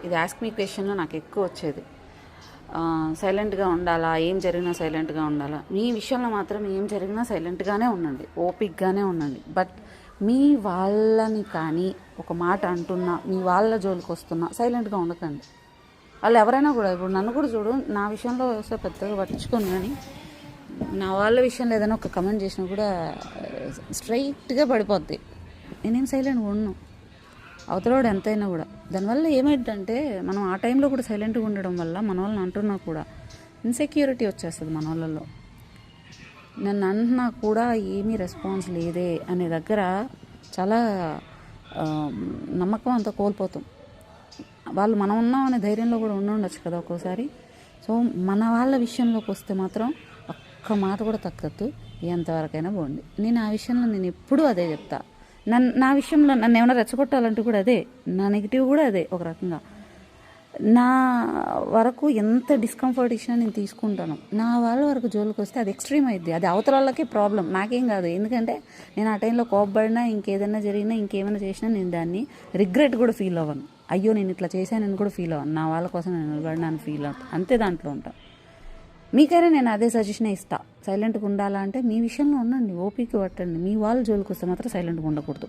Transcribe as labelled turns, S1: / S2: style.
S1: ఇది ask me క్వశ్చన్లో నాకు ఎక్కువ వచ్చేది. సైలెంట్గా ఉండాలా, ఏం జరిగినా సైలెంట్గా ఉండాలా? మీ విషయంలో మాత్రం ఏం జరిగినా సైలెంట్గానే ఉండండి, ఓపిక్గానే ఉండండి. బట్ మీ వాళ్ళని కానీ ఒక మాట అంటున్నా, మీ వాళ్ళ జోలికి వస్తున్నా సైలెంట్గా ఉండకండి. వాళ్ళు ఎవరైనా కూడా, ఇప్పుడు నన్ను కూడా చూడు, నా విషయంలో వస్తే పెద్దగా పట్టించుకోను, కానీ నా వాళ్ళ విషయంలో ఏదైనా ఒక కమెంట్ చేసినా కూడా స్ట్రైట్గా పడిపోద్ది. నేనేం సైలెంట్గా ఉండను, అవతలవాడు ఎంతైనా కూడా. దానివల్ల ఏమైందంటే మనం ఆ టైంలో కూడా సైలెంట్గా ఉండడం వల్ల మన వాళ్ళని అంటున్నా కూడా ఇన్సెక్యూరిటీ వచ్చేస్తుంది మన వాళ్ళలో. నన్ను అంటున్నా కూడా ఏమీ రెస్పాన్స్ లేదే అనే దగ్గర చాలా నమ్మకం అంతా కోల్పోతాం. వాళ్ళు మనం ఉన్నాం అనే ధైర్యంలో కూడా ఉండొచ్చు కదా ఒక్కోసారి. సో మన వాళ్ళ విషయంలోకి వస్తే మాత్రం ఒక్క మాట కూడా తగ్గద్దు, ఎంతవరకైనా పోండి. నేను ఆ విషయంలో నేను ఎప్పుడూ అదే చెప్తా. నా విషయంలో నన్ను ఏమైనా రెచ్చగొట్టాలంటూ కూడా అదే, నా నెగిటివ్ కూడా అదే. ఒక రకంగా నా వరకు ఎంత డిస్కంఫర్ట్ ఇచ్చినా నేను తీసుకుంటాను. నా వాళ్ళ వరకు జోలికి వస్తే అది ఎక్స్ట్రీమ్ అయింది, అది అవతల వాళ్ళకి ప్రాబ్లం, నాకేం కాదు. ఎందుకంటే నేను ఆ టైంలో కోపపడినా, ఇంకేదైనా జరిగినా, ఇంకేమైనా చేసినా నేను దాన్ని రిగ్రెట్ కూడా ఫీల్ అవ్వను. అయ్యో నేను ఇట్లా చేశానని కూడా ఫీల్ అవ్వను. నా వాళ్ళ కోసం నేను నిలబడినాను ఫీల్ అవుతాను, అంతే. దాంట్లో ఉంటాను. మీకైనా నేను అదే సజెషన్ ఇస్తా. సైలెంట్గా ఉండాలా అంటే మీ విషయంలో ఉండండి, ఓపిక పట్టండి. మీ వాళ్ళ జోలికి వస్తే మాత్రం సైలెంట్గా ఉండకూడదు.